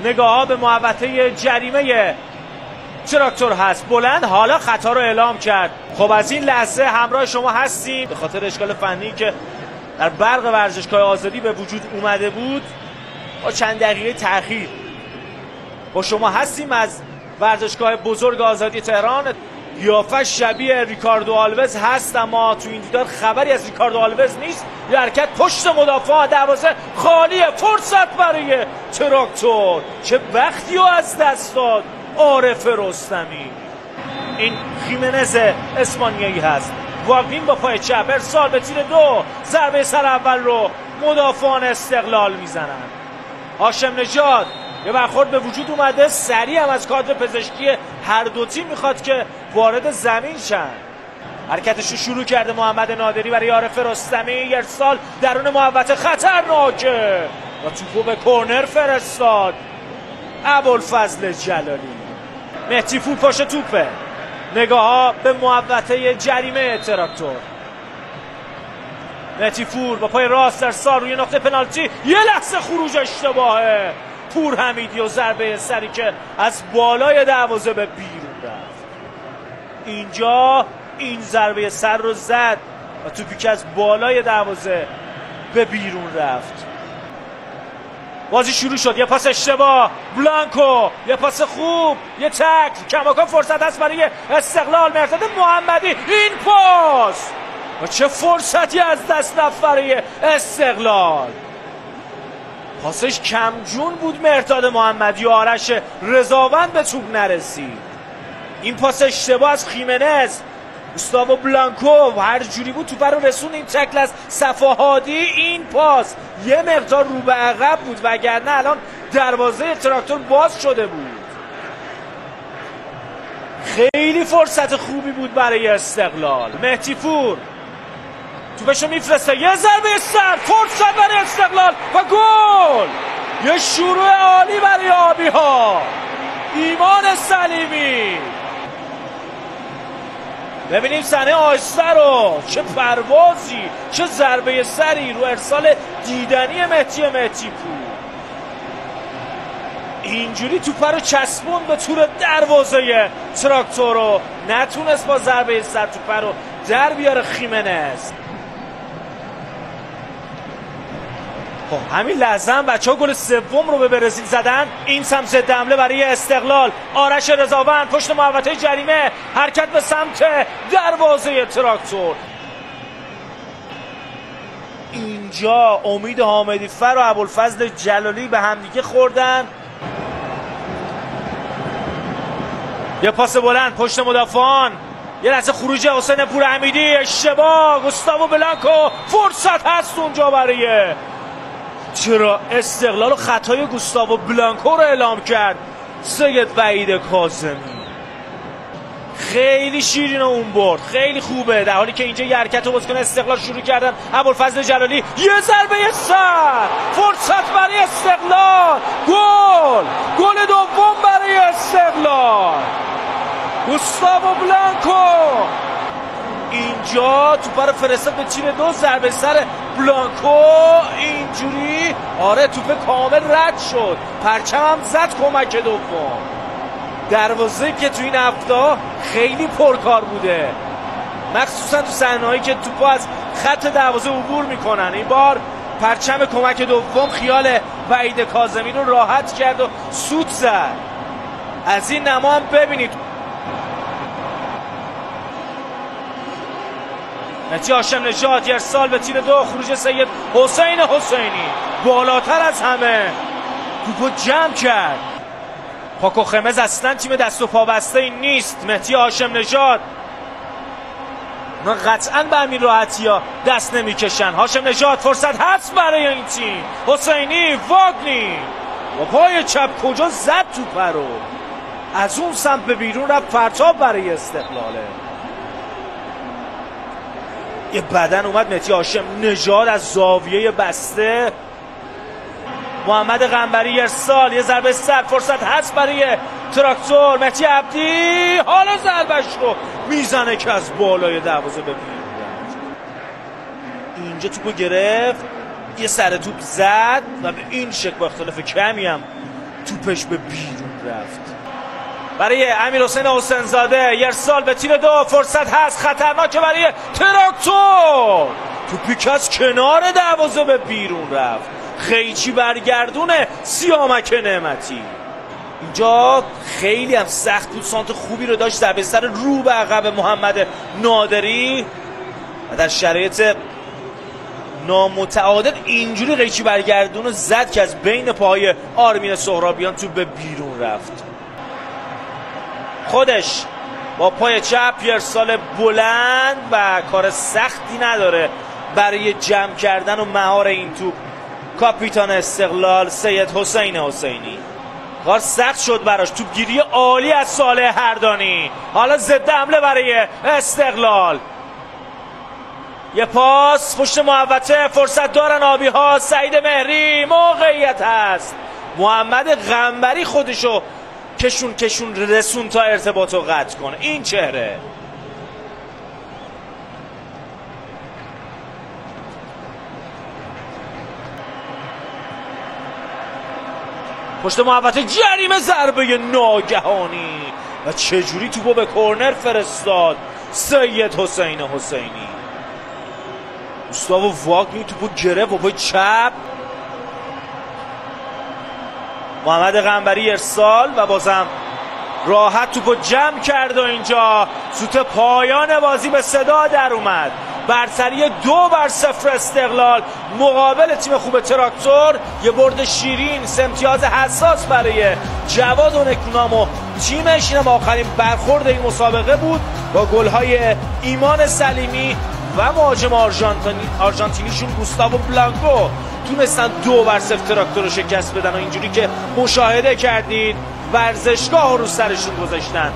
نگاه ها به محوطه جریمه تراکتور هست. بلند حالا خطا رو اعلام کرد. خب از این لحظه همراه شما هستیم. به خاطر اشکال فنی که در برق ورزشگاه آزادی به وجود اومده بود با چند دقیقه تأخیر با شما هستیم از ورزشگاه بزرگ آزادی تهران. قیافه شبیه ریکاردو آلوز هست اما تو این دیدار خبری از ریکاردو آلوز نیست. یه حرکت پشت مدافع، دروازه خالیه، فرصت برای تراکتور. چه وقتی رو از دست داد عارف رستمی. این خیمنز اسپانیایی هست. واگنین با پای چپ ارسال به تیر دو. ضربه سر اول رو مدافعان استقلال میزنن. هاشم نژاد یه برخورد به وجود اومده. سریع هم از کادر پزشکی هر دو تیم میخواد که وارد زمین شن. حرکتش رو شروع کرده محمد نادری برای عارف رستمی. ارسال درون محوطه خطرناکه و توپو به کورنر فرستاد ابوالفضل جلالی. مهدی پور پشت توپه. نگاه ها به محوطه جریمه تراکتور. مهدی پور با پای راست ارسال روی نقطه پنالتی. یه لحظه خروج اشتباهه پور حمیدی و ضربه سری که از بالای دروازه به بیرون رفت. اینجا این ضربه سر رو زد و توپی که از بالای دروازه به بیرون رفت. بازی شروع شد. یه پاس اشتباه بلانکو، یه پاس خوب، یه تکل کماکان فرصت هست برای استقلال. مرداد محمدی این پاس و چه فرصتی از دست رفت برای استقلال. پاسش کمجون بود مرداد محمدی و آرش رضاوند به توپ نرسید. این پاس اشتباه از خیمنز. گوستاوو بلانکو هر جوری بود توپ رو رسون. این تکل از صفاهادی. این پاس یه مقدار رو به عقب بود وگرنه الان دروازه تراکتور باز شده بود. خیلی فرصت خوبی بود برای استقلال. مهدی پور توپشو میفرسته. یه ضربه سر، فرصت برای استقلال و گل. یه شروع عالی برای آبی ها. ایمان سلیمی. ببینیم صحنه آهسته رو. چه پروازی، چه ضربه سری رو ارسال دیدنی مهدی پور. اینجوری توپ رو چسبون به تور دروازه تراکتور رو نتونست با ضربه سر توپ رو در بیاره خیمنز. خب همین لحظه هم بچه ها گل سوم رو به برزیل زدن. این سمت ضد حمله برای استقلال. آرش رضاوند پشت محوطه جریمه. حرکت به سمت دروازه تراکتور. اینجا امید حامدی فر و ابوالفضل جلالی به همدیگه خوردن. یه پاس بلند پشت مدافعان. یه لحظه خروج حسین پور حمیدی. اشتباه گوستاوو بلانکو. فرصت هست اونجا برای چرا استقلال و خطای گوستاوو بلانکو رو اعلام کرد سید وحید کاظمی. خیلی شیرین اون برد، خیلی خوبه. در حالی که اینجا یه حرکت رو بازیکن استقلال شروع کردن. ابوالفضل جلالی یه ضربه سر، فرصت برای استقلال. گل دوم برای استقلال. گوستاوو بلانکو اینجا توپ رو فرستاد به تیر دو. ضربه سر بلانکو اینجوری آره توپ کامل رد شد. پرچم هم زد کمک دوم. دروازه که تو این هفته خیلی پرکار بوده، مخصوصا تو صحنه‌هایی که توپ از خط دروازه عبور میکنن. این بار پرچم کمک دوم خیال وحید کاظمی رو راحت کرد و سوت زد. از این نما هم ببینید مهدی هاشم نژاد ارسال به تیر دو. خروج سید حسین حسینی بالاتر از همه توپو جمع کرد. پاکو خمز اصلا تیم دست و پا بسته این نیست. مهدی هاشم نژاد اونا قطعا به همین راحتی ها دست نمیکشن. هاشم نژاد فرصت هست برای این تیم. حسینی واگنی با پای چپ کجا زد توپ رو. از اون سمت به بیرون رفت. پرتاب برای استقلاله. یه بدن اومد مهدی هاشم نژاد از زاویه بسته. محمد قنبری ارسال. یه ضربه سر، فرصت هست برای تراکتور. مهدی عبدی حالا ضربش رو میزنه که از بالای دروازه به بیرون رفت. اینجا توپو گرفت، یه سر توپ زد و به این شکل با اختلاف کمی هم توپش به بیرون رفت. برای امیرحسین حسینزاده ارسال به تیر دو، فرصت هست خطرناکه برای تراکتور، توپی که از کنار دروازه به بیرون رفت. خیچی برگردونه سیامک نعمتی. اینجا خیلی هم سخت بود، سانت خوبی رو داشت، ضربه سر رو به عقب محمد نادری و در شرایط نامتعادل اینجوری قیچی برگردون رو زد که از بین پاهای آرمین سهرابیان تو به بیرون رفت. خودش با پای چپ ارسال بلند و کار سختی نداره برای جمع کردن و مهار این توپ. کاپیتان استقلال سید حسین حسینی، کار سخت شد براش. توپگیری عالی از صالح هردانی. حالا ضد حمله برای استقلال، یه پاس پشت محوطه، فرصت دارن آبی ها. سعید مهری، موقعیت هست. محمد قنبری خودشو کشون رسون تا ارتباط رو قطع کنه. این چهره پشت محوطه، جریمه، ضربه ناگهانی و چجوری توپو به کورنر فرستاد سید حسین حسینی. گوستاو واگنی توپو گرفت با پای چپ. محمد قنبری ارسال و بازم راحت توپو جمع کرد و اینجا سوت پایان بازی به صدا در اومد. برتری 2-0 استقلال مقابل تیم خوب تراکتور. یه برد شیرین، امتیاز حساس برای جواد اونکونام و تیمش. اینم آخرین برخورد این مسابقه بود با گل‌های ایمان سلیمی و مهاجم آرژانتینیشون گوستاو بلانکو. تونستن 2-0 تراکتور رو شکست بدن و اینجوری که مشاهده کردید ورزشگاه رو سرشون گذاشتن.